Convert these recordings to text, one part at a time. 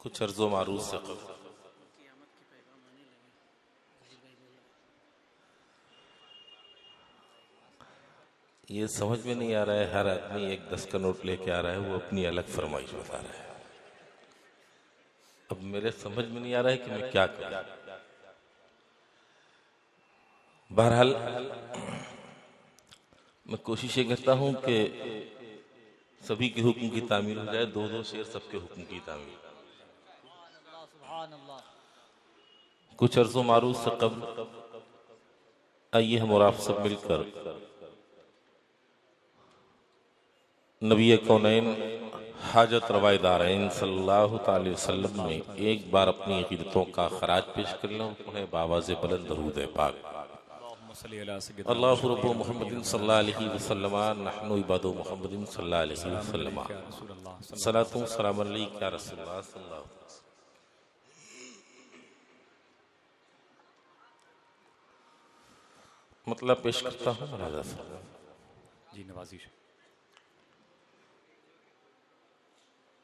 कुछ अर्ज़ो मारूज से क़ब्ल ये समझ में नहीं आ रहा है। हर आदमी एक 10 का नोट लेके आ रहा है, वो अपनी अलग फरमाइश बता रहा है। अब मेरे समझ में नहीं आ रहा है कि मैं क्या करूं। बहरहाल मैं कोशिश ये करता हूं कि सभी के हुक्म की तामील हो जाए। दो दो शेर सबके हुक्म की तामील। कुछ अर्ज़ो मारूफ से क़ब्ल आइए हम और आप सब मिलकर नबी कौनैन हाजत रवाए दारैन सल्लल्लाहु अलैहि वसल्लम में एक बार अपनी अक़ीदतों का खराज पेश कर लें। उन्हें बावाज़े बुलंद दरूद पाक। अल्लाहु रब्बु मुहम्मदिन सल्लल्लाहु अलैहि वसल्लम नहनु इबादु मुहम्मदिन सल्लल्लाहु अलैहि वसल्लम सलातु सलाम अलैका या रसूलल्लाह सल्लल्लाहु अलैहि वसल्लम। मतलब पेश करता हूँ राजा साहब जी नवाजिश।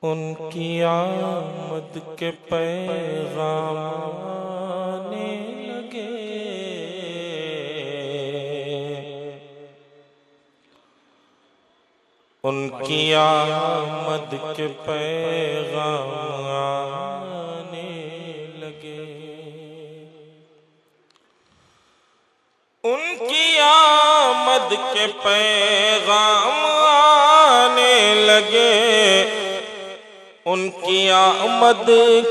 उनकी आमद के पैगाम आने लगे, उनकी आमद के पैगाम आने लगे, उनकी आमद के पैगाम आने लगे, उनकी आमद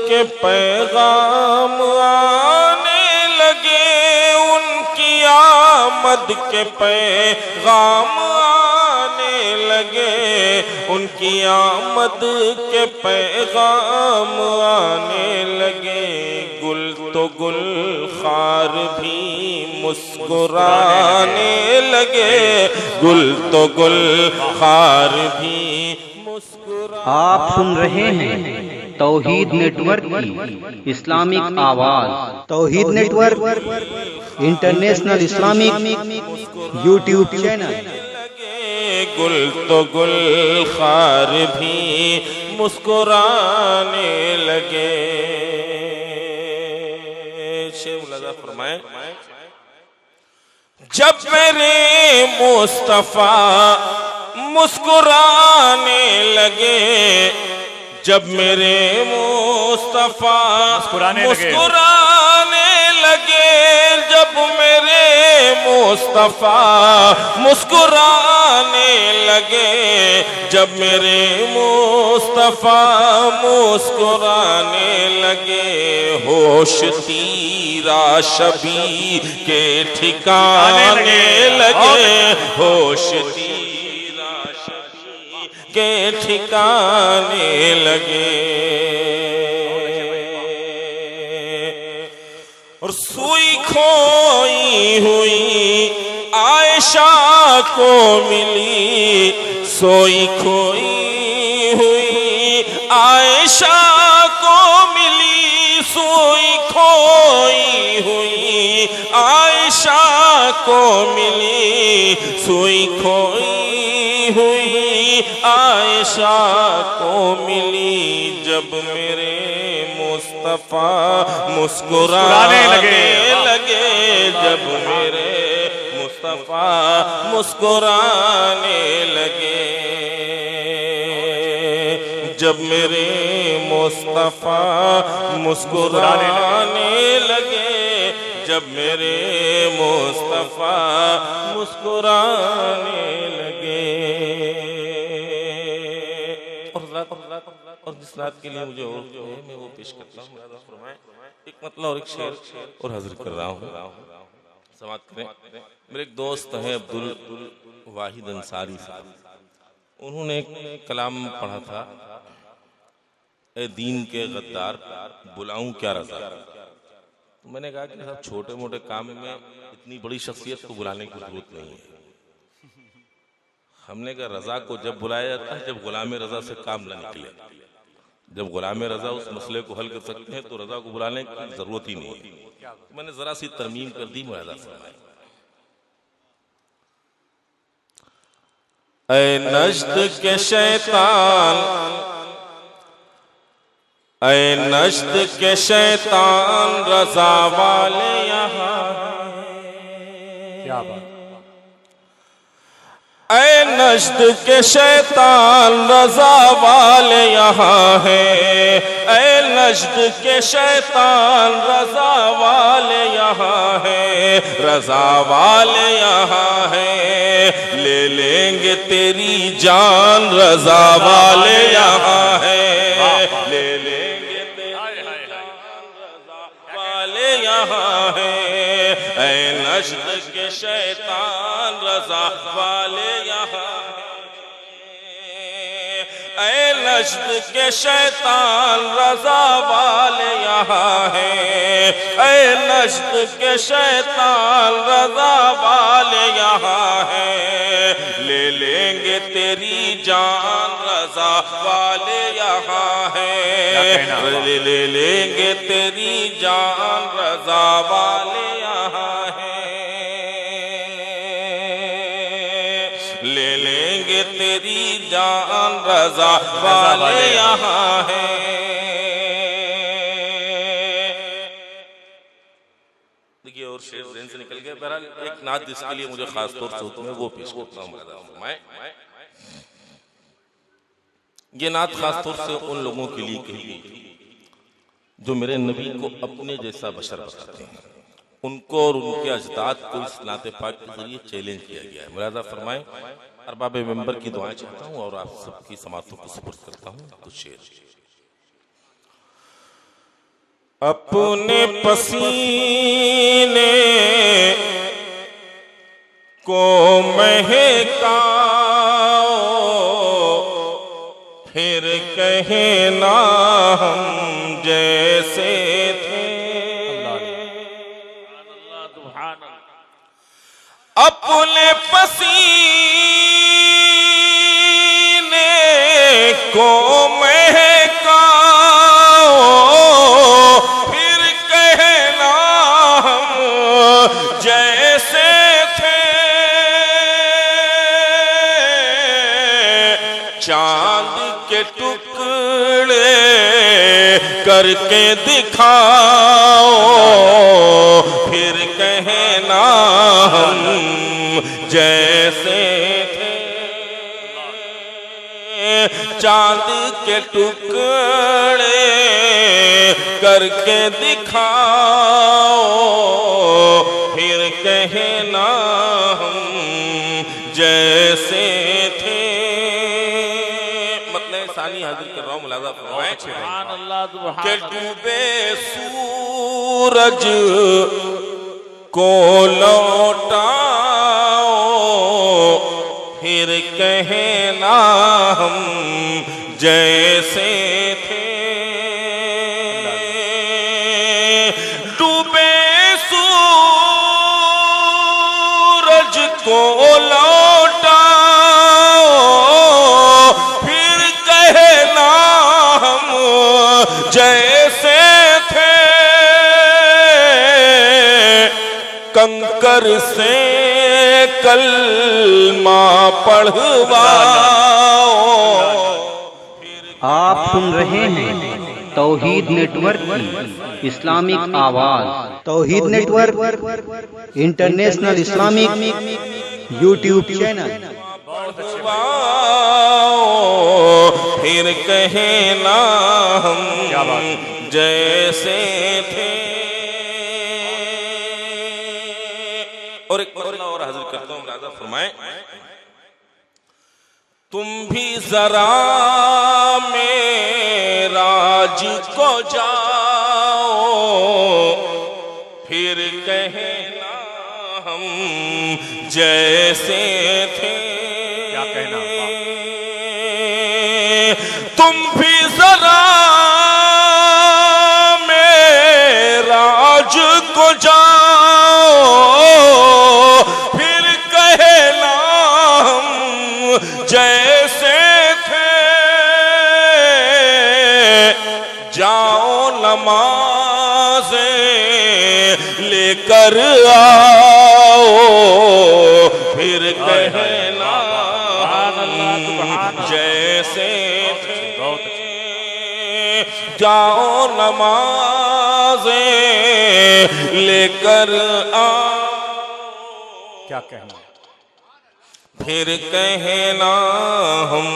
के पैगाम आने लगे, उनकी आमद के पैगाम आने लगे, उनकी आमद के पैगाम आने लगे। गुल तो गुल खार भी मुस्कुराने लगे, गुल तो गुल खार भी। आप सुन रहे हैं तौहीद नेटवर्क की इस्लामिक आवाज। Tauheed network international Islamic YouTube channel. गुल तो गुल खार भी मुस्कुराने लगे। शेख लगा फरमाए, जब मेरे मुस्तफा मुस्कुराने लगे, जब मेरे मुस्तफा मुस्कुराने लगे, जब मेरे मुस्तफा मुस्कुराने लगे, जब मेरे मुस्तफा मुस्कुराने लगे, होश तीरा शबी के ठिकाने लगे, होश के ठिकाने लगे। और सुई खोई हुई आयशा को मिली, सोई खोई हुई आयशा को मिली, सोई खोई हुई आयशा को मिली, सोई खोई हुई आयशा को मिली। जब मेरे मुस्तफा मुस्कुराने लगे, जब मेरे मुस्तफा मुस्कुराने लगे, जब मेरे मुस्तफा मुस्कुराने लगे, जब मेरे मुस्तफा मुस्कुराने लगे। और जिस रात के लिए मुझे और मैं वो पेश करता हूँ। एक मतलब और एक शेर और हाजिर कर रहा हूँ, समाप्त करें। मेरे एक दोस्त हैं अब्दुल वाहिद अंसारी साहब, उन्होंने एक कलाम पढ़ा था, ए दीन के गद्दार बुलाऊं क्या रज़ा। तो मैंने कहा कि साहब छोटे मोटे काम में इतनी बड़ी शख्सियत को बुलाने की जरूरत नहीं है। हमने कहा रजा को जब बुलाया जाता है जब गुलाम रजा से काम न निकले। जब गुलाम रजा उस मसले को हल कर सकते हैं तो रजा को बुलाने की जरूरत ही नहीं है। तो मैंने जरा सी तरमीम कर दी। मुआदा फरमाए, ऐ नज्द के शैतान, ऐ नज्द के शैतान रजा वाले यहाँ। क्या बात। ऐ नज्द के शैतान रजा वाले यहाँ है, ऐ नज्द के शैतान रजा वाले यहाँ है, रजा वाले यहाँ है। ले लेंगे तेरी जान रजा वाले यहाँ है, ले लेंगे तेरी जान रजा वाले यहाँ है। ऐ नज्द के शैतान रजा वाले यहाँ है, ऐ नज्द के शैतान रजा वाले यहाँ है, ऐ नज्द के शैतान रजा वाले यहाँ है। ले लेंगे तेरी जान रजा वाले यहाँ है, ले लेंगे तेरी जान रजा वाले यहाँ है, ले लेंगे तेरी जान रजा वाले यहाँ है। देखिए और शेर ज़हन से निकल गया। बहरहाल एक नात जिसके लिए मुझे खास तौर से हुक्म है वो पेश करता हूँ। ये नात खास तौर से उन लोगों के लिए कही गई थी जो मेरे नबी को अपने जैसा बशर बताते हैं, उनको और उनके अजदाद को इस नाते पाक के जरिए चैलेंज किया गया है। मुलाज़ा फरमाएं, अरबाब मेंबर की दुआएं चाहता हूँ और आप सबकी समातों को सुपुर्द करता हूँ। कुछ शेर। अपने पसीने को महकाओ, फिर कहे ना हम जैसे थे। अपने पसीने को महकाओ, फिर कहना हम जैसे थे। चांद के टुकड़े करके दिखाओ, फिर कहना हम जैसे थे। चांद के टुकड़े करके दिखाओ, फिर कहना हम जैसे थे। मतलब सानी हाजिर कर रहा हूँ, मुलाज़ा फरमाएं कि डूबे सूरज को लौटाओ, फिर कहना हम जैसे थे। डूबे सूरज को लौटाओ, फिर कहना हम जैसे थे। कंकर से कलमा पढ़वाओ। आप सुन रहे हैं तौहीद नेटवर्क की इस्लामिक आवाज। Tauheed network international Islamic YouTube channel. फिर कहना हम जैसे थे। और एक मसला और हाजिर करता हूँ, मुलाज़ा फरमाएं। तुम भी जरा मेराज को जाओ, फिर कहना हम जैसे थे। क्या कहना। तुम भी जरा मेराज को जाओ, फिर कहना हम जैसे थे। जाओ नमाज़ें लेकर आओ, फिर कहना जैसे थे। बहुत अच्छे। जाओ नमाज़े लेकर आओ, क्या कहना, फिर कहना हम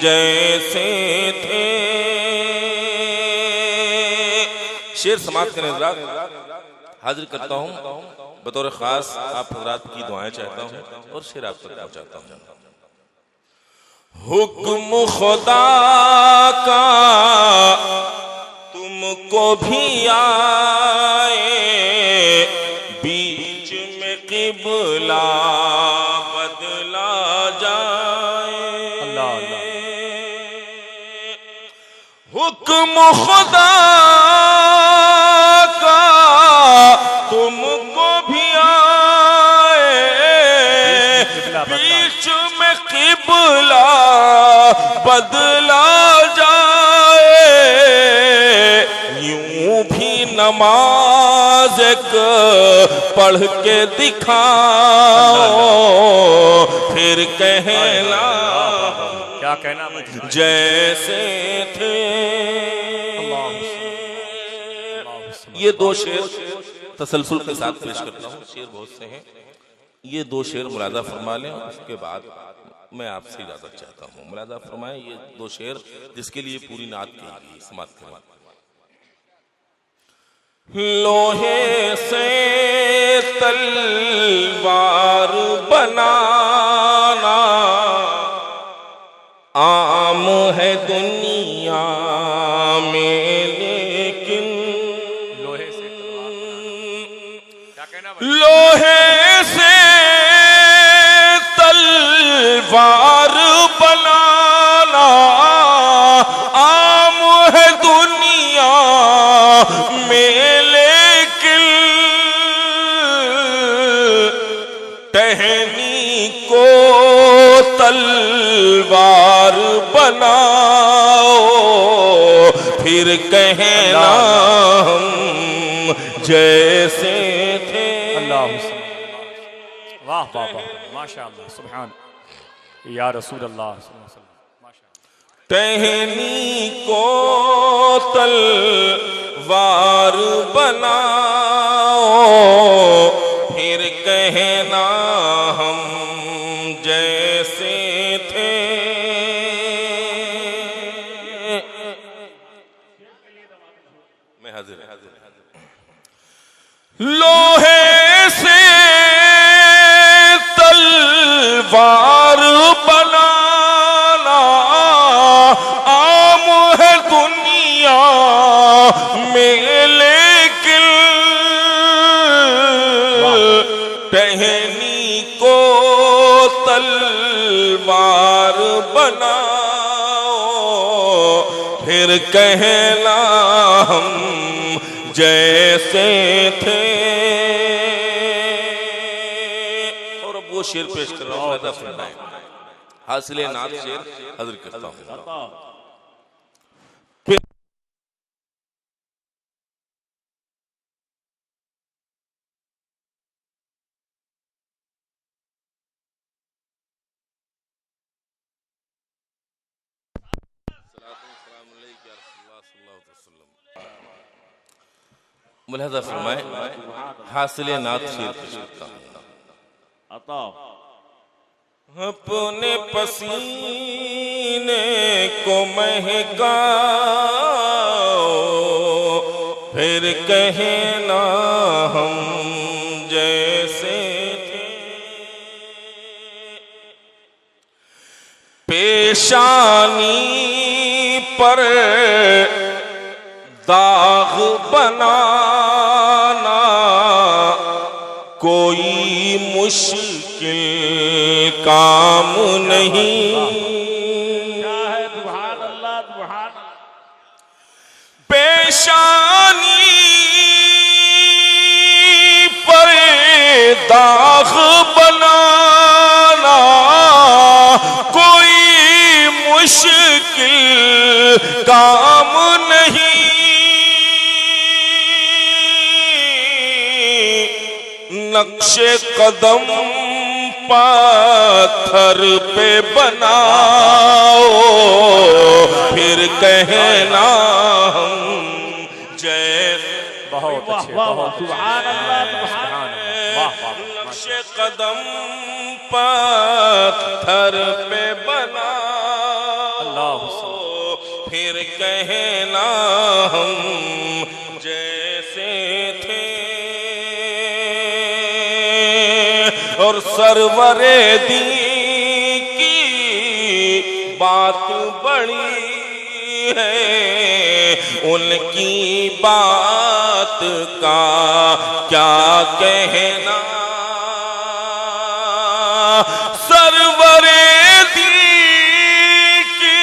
जैसे थे। शेर समाप्त करने हाजिर करता हूँ बतौर खास आप हजरात की दुआएं चाहता हूँ और शेर आप तक पहुँचाता हूँ। हुक्म खुदा का तुमको भी आए, बीच में किबला बदला जाए। अल्लाह अल्लाह। हुक्म खुदा का तुमको भी आए, बीच में किबला बदला जाए। यूं भी नमाज एक पढ़ के दिखाओ, फिर कहना क्या कहना भाई। जैसे थे। ये दो शेर तसलसल के साथ पेश करता हूँ, शेर बहुत से हैं। ये दो शेर मुलादा फरमा लें, उसके बाद मैं आपसे इजाजत चाहता हूँ। मुलादा फरमाएं ये दो शेर जिसके लिए पूरी नात की गई समात के बाद। लोहे से तलवार बनाना आम है दुनिया में, लेकिन लोहे से क्या कहना भाई। लोहे से तलवार बनाना आम है दुनिया में, लेकिन टहनी को तलवार बनाओ, फिर कहना हम जैसे थे। अल्लाह वाह वाह वाह माशाअल्लाह सुभान या रसूल अल्लाह माशाअल्लाह। टहनी को तलवार बनाओ, फिर कहना हम जैसे थे। मैं हाजिर लोहे से तलवार बनाना आम है दुनिया में, लेकिन टहनी को तलवार बनाओ, फिर कहना हम जैसे थे। और अब वो शेर पेश कर रहा हूँ, हासिल नात शेर हाजिर करता हूँ। मुलाहिज़ा फरमाए हासिल नात शेर पेश करता हूँ। अपने पसीने को महकाओ, फिर कहना हम जैसे थे। पेशानी पर दाग बनाना कोई मुश्किल काम नहीं। पेशानी पर दाग बनाना कोई मुश्किल काम नहीं। नक्शे कदम पत्थर पे बनाओ, फिर कहना हम जैसे। बहुत अच्छे, बहुत सुभान अल्लाह, सुभान अल्लाह, वाह वाह। नक्शे कदम पत्थर पे बनाओ, फिर कहना हम जैसे थे। और सरवरे दी की बात बड़ी है, उनकी बात का क्या कहना। सरवरे दी की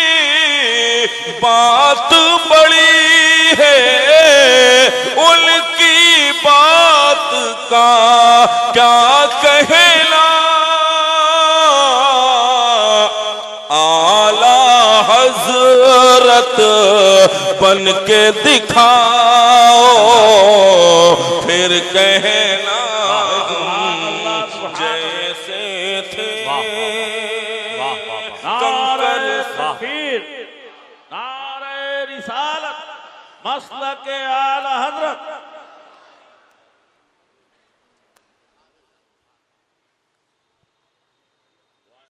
बात बड़ी है, उनकी बात का क्या कहना। आला हजरत बन के दिखाओ, फिर कहना जैसे थे। नारे तकबीर, नारे रिसालत, मसलक आला हजरत